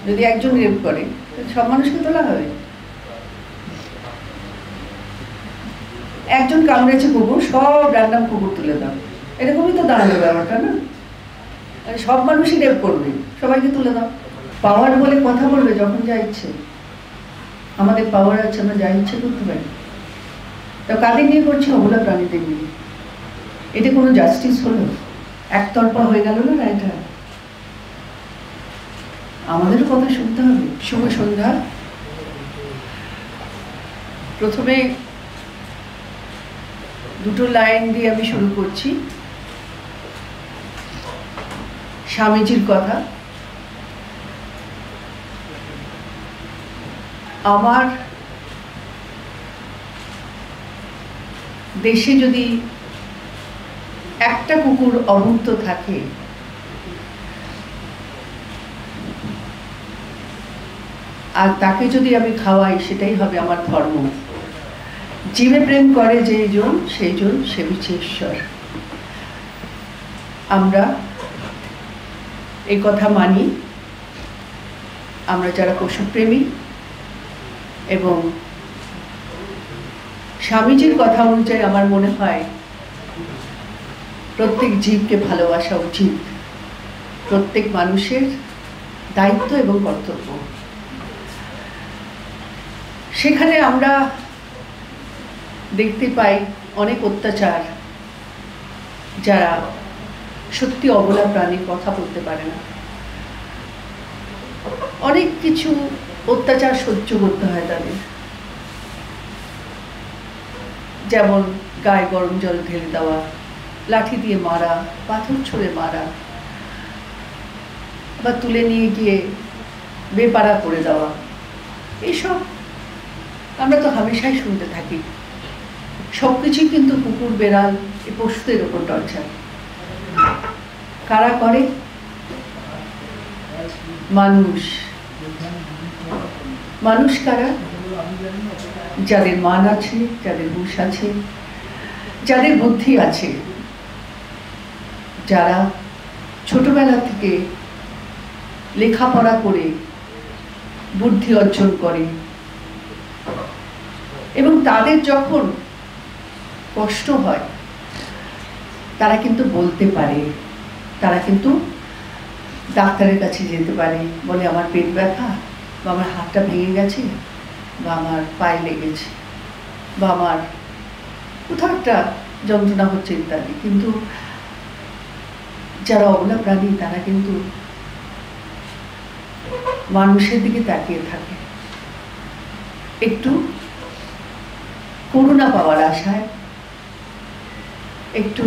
যদি একজন রেপ করে সব মানুষকে তোলা হবে? একজন কামড়েছে কুকুর, সব র্যান্ডম কুকুর তুলে দাও, এরকমই তো দাঁড়াবে ব্যাপারটা না? সব মানুষই রেপ করবে, সবাইকে তুলে দাও। পাওয়ার বলে কথা বলবে যখন যা ইচ্ছে। আমাদের পাওয়ার আছে, আমরা যা ইচ্ছে করতে পারি। তা কাদের নিয়ে করছি? অবলা প্রাণীদের নিয়ে। এটা কোনো জাস্টিস হলো? একতরফা হয়ে গেল না এটা? আমাদেরও কথা শুনতে হবে। শুভ সন্ধ্যা। প্রথমে দুটো লাইন দিয়ে আমি শুরু করছি। স্বামীজির কথা। আমার দেশে যদি একটা কুকুর অভুক্ত থাকে, আর তাকে যদি আমি খাওয়াই, সেটাই হবে আমার ধর্ম। জীবে প্রেম করে যেইজন, সেইজন সেবিছে ঈশ্বর। আমরা এই কথা মানি, আমরা যারা পশুপ্রেমী, এবং স্বামীজির কথা অনুযায়ী আমার মনে হয় প্রত্যেক জীবকে ভালোবাসা উচিত, প্রত্যেক মানুষের দায়িত্ব এবং কর্তব্য। সেখানে আমরা দেখতে পাই অনেক অত্যাচার, যারা সত্যি অবলা প্রাণীর কথা বলতে পারে না। অনেক কিছু অত্যাচার সহ্য করতে হয় তাদের, যেমন গায়ে গরম জল ঢেলে দেওয়া, লাঠি দিয়ে মারা, পাথর ছুঁড়ে মারা, বা তুলে নিয়ে গিয়ে বেপারা করে দেওয়া। এইসব আমরা তো হামেশাই শুনতে থাকি। সবকিছুই কিন্তু কুকুর, বেড়াল, এই পশুদের ওপর টর্চার। কারা করে? মানুষ। মানুষ কারা? যাদের মান আছে, যাদের হুঁশ আছে, যাদের বুদ্ধি আছে, যারা ছোটবেলা থেকে লেখাপড়া করে বুদ্ধি অর্জন করে, এবং তাদের যখন কষ্ট হয় তারা কিন্তু বলতে পারে, তারা কিন্তু ডাক্তারের কাছে যেতে পারে, বলে আমার পেট ব্যথা, বা আমার হাতটা ভেঙে গেছে, বা আমার পায়ে লেগেছে, বা আমার কোথাও একটা যন্ত্রণা হচ্ছে ইত্যাদি। কিন্তু যারা অবলা প্রাণী, তারা কিন্তু মানুষের দিকে তাকিয়ে থাকে, একটু করুণা পাওয়ার আশায়, একটু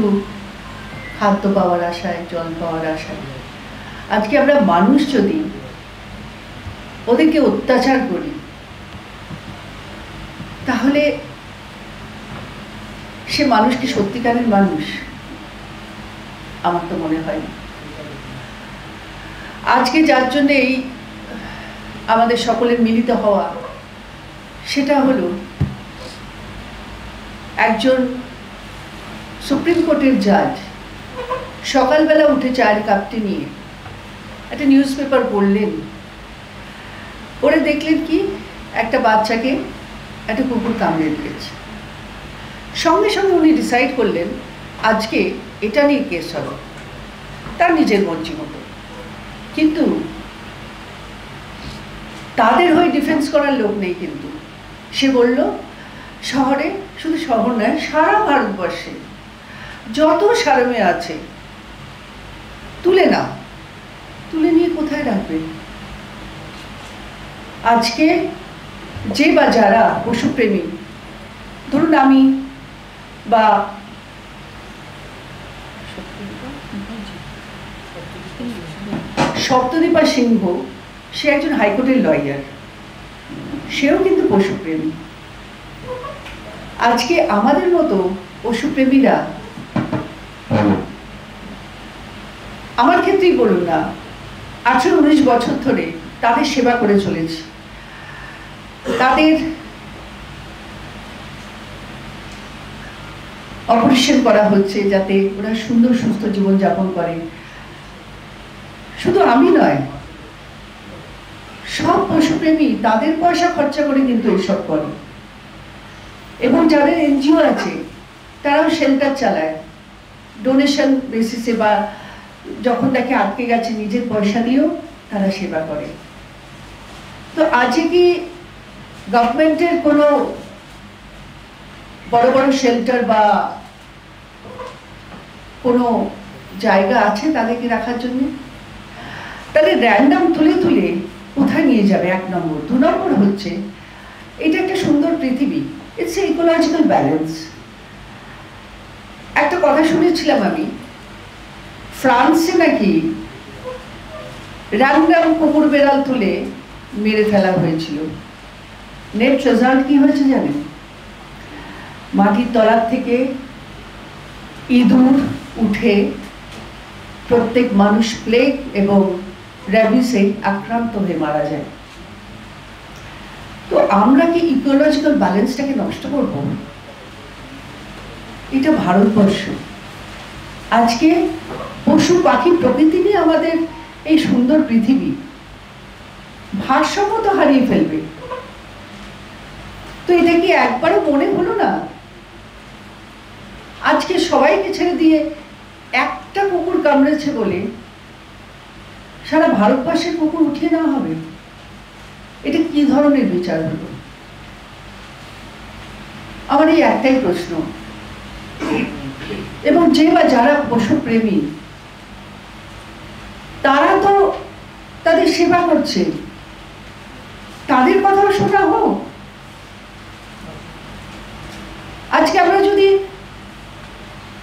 খাদ্য পাওয়ার আশায়, জল পাওয়ার আশায়। আজকে আমরা মানুষ যদি ওদেরকে অত্যাচার করি, তাহলে সে মানুষ কি সত্যিকারের মানুষ? আমার তো মনে হয় না। আজকে যার জন্য এই আমাদের সকলের মিলিত হওয়া, সেটা হলো একজন সুপ্রিম কোর্টের জাজ সকালবেলা উঠে চায়ের কাপটি নিয়ে একটা নিউজ পেপার পড়লেন, পড়ে দেখলেন কি একটা বাচ্চাকে একটা কুকুর কামড়ে দিয়েছে। সঙ্গে সঙ্গে উনি ডিসাইড করলেন আজকে এটা নিয়ে কেস হবে, তার নিজের মর্জি মতো। কিন্তু তাদের হয়ে ডিফেন্স করার লোক নেই। কিন্তু সে বলল শহরে, শুধু শহর নয়, সারা ভারতবর্ষে যত সারমে আছে তুলে নাও, তুলে নিয়ে কোথায় রাখবেন? আজকে যে বা যারা পশুপ্রেমী, ধরুন আমি বা সপ্তদীপা সিংহ, সে একজন হাইকোর্টের লয়ার, সেও কিন্তু পশুপ্রেমী। আজকে আমাদের মতো পশুপ্রেমীরা, আমার ক্ষেত্রেই বলুন না, 18-19 বছর ধরে তাদের সেবা করে চলেছি। তাদের অপারেশন করা হচ্ছে যাতে ওরা সুন্দর সুস্থ জীবনযাপন করে। শুধু আমি নয়, সব পশুপ্রেমী তাদের পয়সা খরচা করে কিন্তু এইসব করে, এবং যাদের এনজিও আছে তারাও শেল্টার চালায় ডোনেশন বেসিসে, বা যখন তাকে আটকে গেছে নিজের পয়সা দিয়েও তারা সেবা করে। তো আজকে কি গভর্নমেন্টের কোনো বড় বড় শেল্টার বা কোনো জায়গা আছে তাদেরকে রাখার জন্য? তাহলে র্যান্ডাম তুলে তুলে কোথায় নিয়ে যাবে? 1 নম্বর। 2 নম্বর হচ্ছে এটা একটা সুন্দর পৃথিবী, ইটস এ ইকোলজিক্যাল ব্যালেন্স। একটা কথা শুনেছিলাম আমি, ফ্রান্সে নাকি র্যান্ডাম কুকুর বেড়াল তুলে মেরে ফেলা হয়েছিল। নেট রেজাল্ট কি হয়েছে জানেন? মাটির তলার থেকে ইঁদুর উঠে প্রত্যেক মানুষ প্লেগ এবং র্যাবিসে আক্রান্ত হয়ে মারা যায়। তো আমরা কি ইকোলজিক্যাল ব্যালেন্সটাকে নষ্ট করব? এটা ভারতবর্ষ, আজকে পশু পাখি প্রকৃতি নিয়ে আমাদের এই সুন্দর পৃথিবী ভারসাম্য তো হারিয়ে ফেলবে। তো এটা কি একবারও মনে হলো না? আজকে সবাইকে ছেড়ে দিয়ে একটা কুকুর কামড়েছে বলে সারা ভারতবর্ষের কুকুর উঠিয়ে নেওয়া হবে? এটা কি ধরনের বিচার হলো? আমার এই একটাই প্রশ্ন। এবং যে বা যারা পশুপ্রেমী তারা তো তাদের সেবা করছে, তাদের কথাও শোনা হোক। আজকে আমরা যদি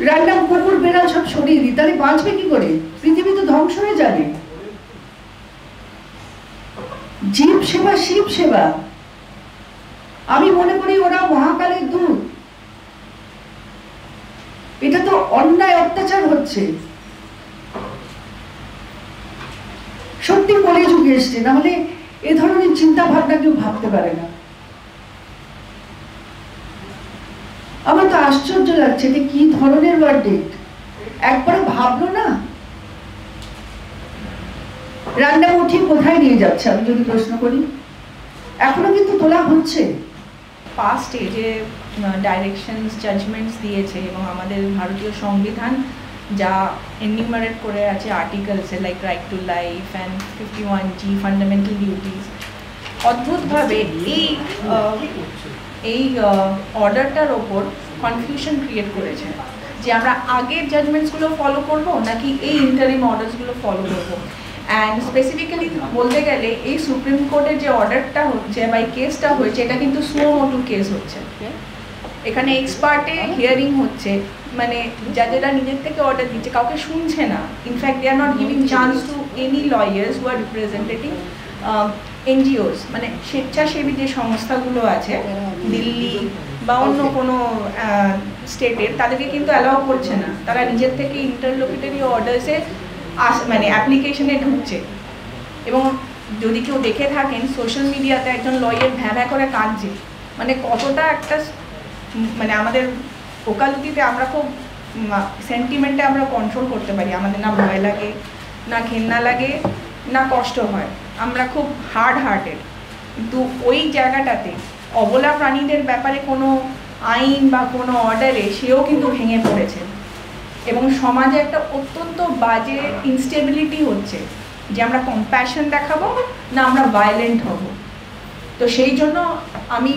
র্যান্ডাম কুকুর বেড়াল সব সরিয়ে দিই তাহলে বাঁচবে কি করে? পৃথিবী তো ধ্বংস হয়ে যাবে। জীব সেবা শিব সেবা, আমি মনে করি ওরা মহাকালের দূত। এটা তো অন্যায় অত্যাচার হচ্ছে। সত্যি বলে যুগে এসছে, না হলে এ ধরনের চিন্তা ভাবনা কেউ ভাবতে পারে না। আমার তো আশ্চর্য লাগছে, এটা কি ধরনের ভার্ডিক্ট? একবার ভাবলো না? রান্না উঠিয়ে কোথায় নিয়ে যাচ্ছে আমি যদি প্রশ্ন করি? এখনো কিন্তু তোলা হচ্ছে। পাস্ট যে ডাইরেকশনস জাজমেন্টস দিয়েছে এবং আমাদের ভারতীয় সংবিধান যা এনিউমারেট করে আছে আর্টিকেলসে, like right to life and 51G fundamental duties, অদ্ভুতভাবে এই অর্ডারটার ওপর কনফিউশন ক্রিয়েট করেছে যে আমরা আগের জাজমেন্টসগুলো ফলো করব নাকি এই ইন্টারিম অর্ডার্সগুলো ফলো করবো। অ্যান্ড স্পেসিফিক্যালি বলতে গেলে এই সুপ্রিম কোর্টের যে অর্ডারটা হচ্ছে বা এই কেসটা হয়েছে, এটা কিন্তু সুও মোটু কেস হচ্ছে। এখানে এক্সপার্টে হিয়ারিং হচ্ছে, মানে যারা নিজের থেকে অর্ডার দিচ্ছে কাউকে শুনছে না। In fact they are not giving chance to any lawyers who are representing NGOs, মানে স্বেচ্ছাসেবী যে সংস্থাগুলো আছে দিল্লি বা অন্য কোনো স্টেটের, তাদেরকে কিন্তু অ্যালাউ করছে না। তারা নিজের থেকে ইন্টারলোকিটরি অর্ডার্সে মানে অ্যাপ্লিকেশনে ঢুকছে। এবং যদি কেউ দেখে থাকেন সোশ্যাল মিডিয়াতে একজন লয়ার ভ্যাঁ করে কাঁদছে, মানে কতটা একটা, মানে আমাদের ওকালতিতে আমরা খুব সেন্টিমেন্টে আমরা কন্ট্রোল করতে পারি। আমাদের না ভয় লাগে, না ঘেন্না লাগে, না কষ্ট হয়, আমরা খুব হার্টেড। কিন্তু ওই জায়গাটাতে অবলা প্রাণীদের ব্যাপারে কোনো আইন বা কোনো অর্ডারে সেও কিন্তু ভেঙে পড়েছে। এবং সমাজে একটা অত্যন্ত বাজে ইনস্টেবিলিটি হচ্ছে যে আমরা কম্প্যাশন দেখাবো না আমরা ভায়োলেন্ট হব। তো সেই জন্য আমি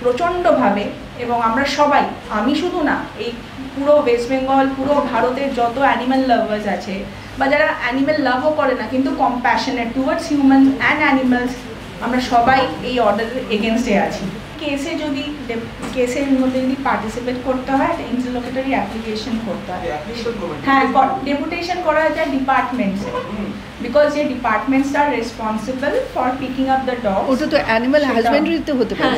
প্রচণ্ডভাবে, এবং আমরা সবাই, আমি শুধু না, এই পুরো ওয়েস্ট বেঙ্গল, পুরো ভারতের যত অ্যানিম্যাল লাভার্স আছে বা যারা অ্যানিম্যাল লাভও করে না কিন্তু compassionate towards humans and animals, আমরা সবাই এই অর্ডারের এগেনস্টে আছি। কেসের মধ্যে যদি পার্টিসিপেট করতে হয় একটা ইন্টারলোকিটরি অ্যাপ্লিকেশন করতে হয়। হ্যাঁ, ডেপুটেশন করা যায় ডিপার্টমেন্টসে, বিকজ যে departments R responsible for picking up the dog. ওটা তো অ্যানিমাল হাজবেন্ডারিতে হতে পারে।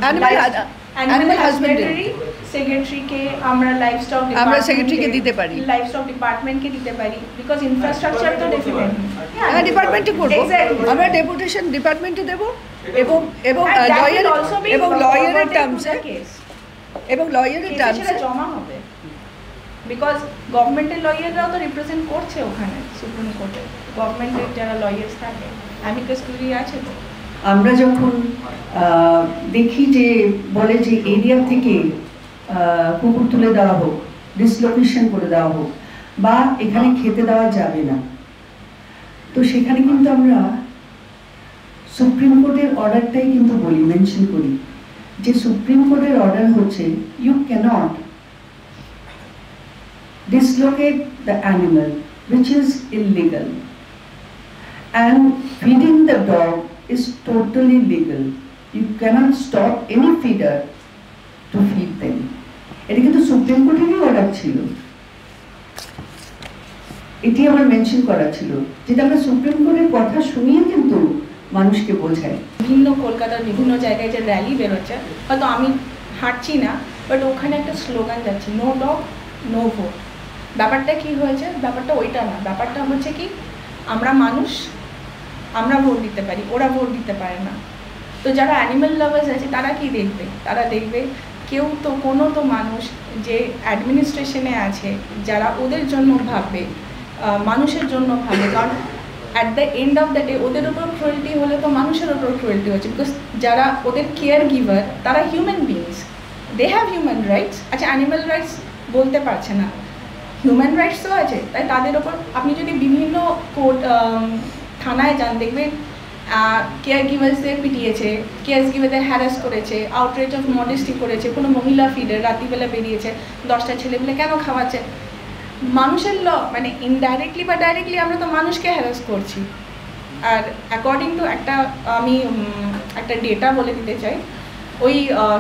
অ্যানিমাল হাজবেন্ডারি সেক্রেটারিকে আমরা সেক্রেটারিকে দিতে পারি, লাইভস্টক ডিপার্টমেন্টকে দিতে পারি, বিকজ ইনফ্রাস্ট্রাকচার তো ডেফিনেটলি ডিপার্টমেন্টে করব। আমরা ডেপুটেশন ডিপার্টমেন্টে দেব এবং লয়ারের টার্মসে জমা হবে, বিকজ গভর্নমেন্টের লয়াররাও তো রিপ্রেজেন্ট করছে ওখানে সুপ্রিম কোর্টে, গভর্নমেন্টের যারা লয়ার্স থাকে। অ্যামিকাস কিউরি আছে তো? আমরা যখন দেখি যে বলে যে এরিয়া থেকে কুকুর তুলে দেওয়া হোক, ডিসলোকেশন করে দেওয়া হোক, বা এখানে খেতে দেওয়া যাবে না, তো সেখানে কিন্তু আমরা সুপ্রিম কোর্টের অর্ডারটাই কিন্তু বলি, মেনশন করি যে সুপ্রিম কোর্টের অর্ডার হচ্ছে you cannot dislocate the animal, which is illegal, and feeding the dog is totally legal. You cannot stop any feeder to feed them. এটা কিন্তু সুপ্রিম কোর্টেরই অর্ডার ছিল, এটি আমার মেনশন করা ছিল, যেটা আমরা সুপ্রিম কোর্টের কথা শুনিয়ে কিন্তু মানুষকে বোঝায়। বিভিন্ন কলকাতার বিভিন্ন জায়গায় যে র্যালি বেরোচ্ছে, হয়তো আমি হাঁটছি না, বাট ওখানে একটা স্লোগান যাচ্ছে, নো ডগ নো ভোট। ব্যাপারটা কি হয়েছে? ব্যাপারটা ওইটা না, ব্যাপারটা হচ্ছে কি আমরা মানুষ, আমরা ভোট দিতে পারি, ওরা ভোট দিতে পারে না। তো যারা অ্যানিম্যাল লাভার্স আছে তারা কি দেখবে? তারা দেখবে কেউ তো কোনো তো মানুষ যে অ্যাডমিনিস্ট্রেশনে আছে যারা ওদের জন্য ভাববে, মানুষের জন্য ভাবে, কারণ at the end of the day ওদের উপর ক্রুয়েলটি হলে তো মানুষের উপর ক্রুয়েলটি হচ্ছে, বিকজ যারা ওদের কেয়ার গিভার তারা human beings, they have human rights. আচ্ছা, অ্যানিম্যাল রাইটস বলতে পারছে না, হিউম্যান রাইটসও আছে, তাই তাদের ওপর আপনি যদি বিভিন্ন কোর্ট থানায় যান দেখবেন কেয়ার গিভার্সদের পিটিয়েছে, কেয়ার গিভারদের হ্যারাস করেছে, আউটরেজ অফ মডেস্টি করেছে, কোনো মহিলা ফিডার রাত্রিবেলা বেরিয়েছে 10টা ছেলেবেলে কেন খাওয়াচ্ছে। মানুষের মানে ইনডাইরেক্টলি বা ডাইরেক্টলি আমরা তো মানুষকে হ্যারাস করছি। আর অ্যাকর্ডিং টু আমি একটা ডেটা বলে দিতে চাই, ওই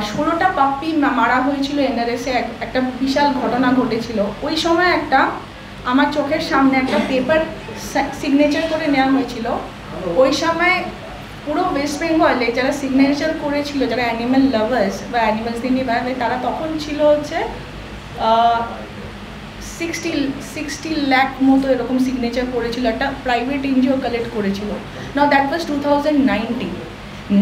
16টা পাপ্পি মারা হয়েছিল এনআরএসে, একটা বিশাল ঘটনা ঘটেছিল। ওই সময় আমার চোখের সামনে একটা পেপার সিগনেচার করে নেওয়া হয়েছিল। ওই সময় পুরো ওয়েস্ট বেঙ্গলে যারা সিগনেচার করেছিল, যারা অ্যানিম্যাল লাভার্স বা অ্যানিমালসদের নিয়ে বেড়াবে, তারা তখন ছিল হচ্ছে 60 লাখ মতো এরকম সিগনেচার করেছিল, একটা প্রাইভেট এনজিও কালেক্ট করেছিল। Now that was 2019।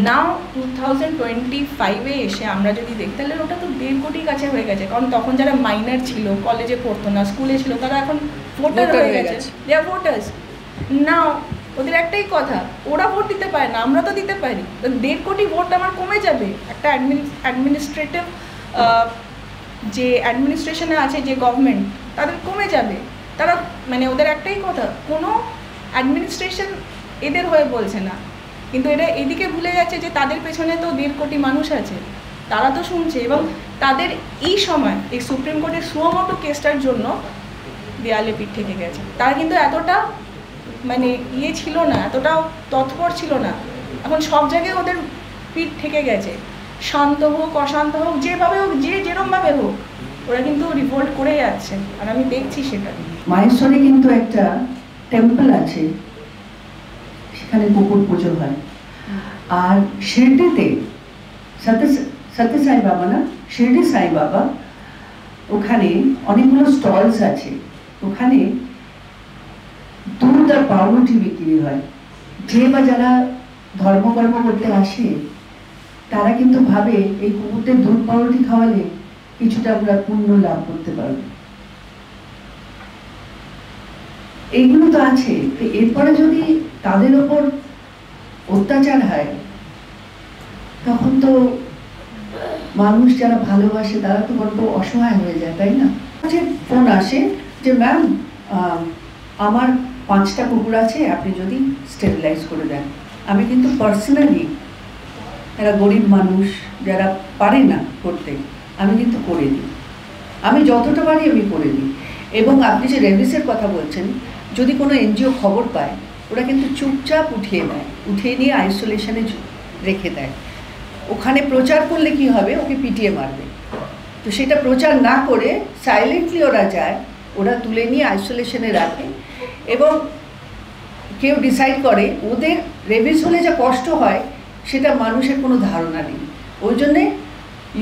নাও 2025-এ এসে আমরা যদি দেখি তাহলে ওটা তো 1.5 কোটির কাছে হয়ে গেছে, কারণ তখন যারা মাইনার ছিল, কলেজে পড়তো না, স্কুলে ছিল, তারা এখন ভোটার হয়ে গেছে, দে আর ভোটার্স। নাও ওদের একটাই কথা, ওরা ভোট দিতে পারে না, আমরা তো দিতে পারি, তো 1.5 কোটি ভোট আমার কমে যাবে। একটা অ্যাডমিনিস্ট্রেটিভ যে অ্যাডমিনিস্ট্রেশনে আছে, যে গভর্নমেন্ট, তাদের কমে যাবে। তারা মানে ওদের একটাই কথা, কোনো অ্যাডমিনিস্ট্রেশন এদের হয়ে বলছে না, কিন্তু এরা এদিকে ভুলে যাচ্ছে যে তাদের পেছনে তো 1.5 কোটি মানুষ আছে, তারা তো শুনছে। এবং তাদের এই সময় এই সুপ্রিম কোর্টের সুমোটো কেসটার জন্য দেয়ালে পিঠ থেকে গেছে। তারা কিন্তু এতটা মানে ছিল না, এতটাও তৎপর ছিল না। এখন সব জায়গায় ওদের পিঠ থেকে গেছে, শান্ত হোক অশান্ত হোক, যেভাবে হোক, যে যেরমভাবে হোক, ওরা কিন্তু রিভোল্ট করে যাচ্ছে, আর আমি দেখছি সেটা। মাহেশ্বরে কিন্তু একটা টেম্পল আছে, সেখানে কুকুর পুজো হয়। আর শিরডিতে সত্য সাই বাবা না, শিরডি সাই বাবা, ওখানে অনেকগুলো স্টলস আছে, ওখানে দুধ আর পাউরুটি বিক্রি হয়। যে বা যারা ধর্মকর্ম করতে আসে তারা কিন্তু ভাবে এই কুকুরদের দুধ পাউরুটি খাওয়ালে কিছুটা আমরা পুণ্য লাভ করতে পারবো। এইগুলো তো আছে। এরপরে যদি তাদের ওপর অত্যাচার হয়, তখন তো মানুষ যারা ভালোবাসে তারা তো বড্ড অসহায় হয়ে যায়, তাই না? যে ফোন আসে যে ম্যাম আমার 5টা কুকুর আছে, আপনি যদি স্টেরিলাইজ করে দেন। আমি কিন্তু পার্সোনালি, এরা গরিব মানুষ যারা পারে না করতে, আমি কিন্তু করে দিই, আমি যতটা পারি আমি করে দিই। এবং আপনি যে রেবিসের কথা বলছেন, যদি কোনো এনজিও খবর পায়, ওরা কিন্তু চুপচাপ উঠিয়ে নেয়, উঠিয়ে নিয়ে আইসোলেশনে রেখে দেয়। ওখানে প্রচার করলে কি হবে, ওকে পিটিয়ে মারবে। তো সেটা প্রচার না করে সাইলেন্টলি ওরা যায়, ওরা তুলে নিয়ে আইসোলেশনে রাখে। এবং কেউ ডিসাইড করে, ওদের রেবিস হলে যা কষ্ট হয় সেটা মানুষের কোনো ধারণা নেই। ওই জন্যে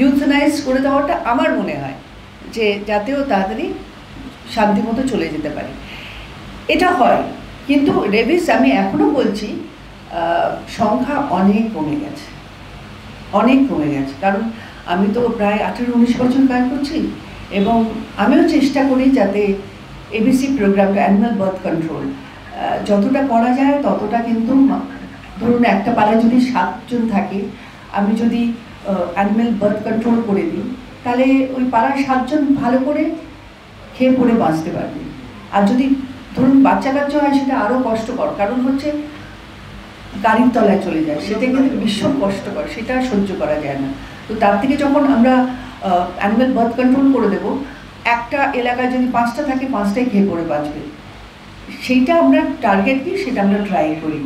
ইউথনাইজ করে দেওয়াটা আমার মনে হয় যে যাতেও তাড়াতাড়ি শান্তিমতো চলে যেতে পারে। এটা হয়, কিন্তু রেবিস আমি এখনও বলছি সংখ্যা অনেক কমে গেছে, অনেক কমে গেছে। কারণ আমি তো প্রায় 18-19 বছর কাজ করছি, এবং আমিও চেষ্টা করি যাতে এবিসি প্রোগ্রামটা, অ্যানিমাল বার্থ কন্ট্রোল, যতটা করা যায় ততটা কিন্তু ধরুন একটা পাড়ায় যদি 7 জন থাকে, আমি যদি অ্যানিম্যাল বার্থ কন্ট্রোল করে দিই, তাহলে ওই পাড়ার 7 জন ভালো করে খেয়ে পড়ে বাঁচতে পারবে। আর যদি ধরুন বাচ্চা কাচ্চা হয়, সেটা আরও কষ্টকর, কারণ হচ্ছে গাড়ির তলায় চলে যায়, সেটা কিন্তু ভীষণ কষ্টকর, সেটা সহ্য করা যায় না। তো তার থেকে যখন আমরা অ্যানিম্যাল বার্থ কন্ট্রোল করে দেবো, একটা এলাকায় যদি 5টা থাকে, 5টাই খেয়ে পড়ে বাঁচবে, সেইটা আমরা টার্গেট দিই, সেটা আমরা ট্রাই করি।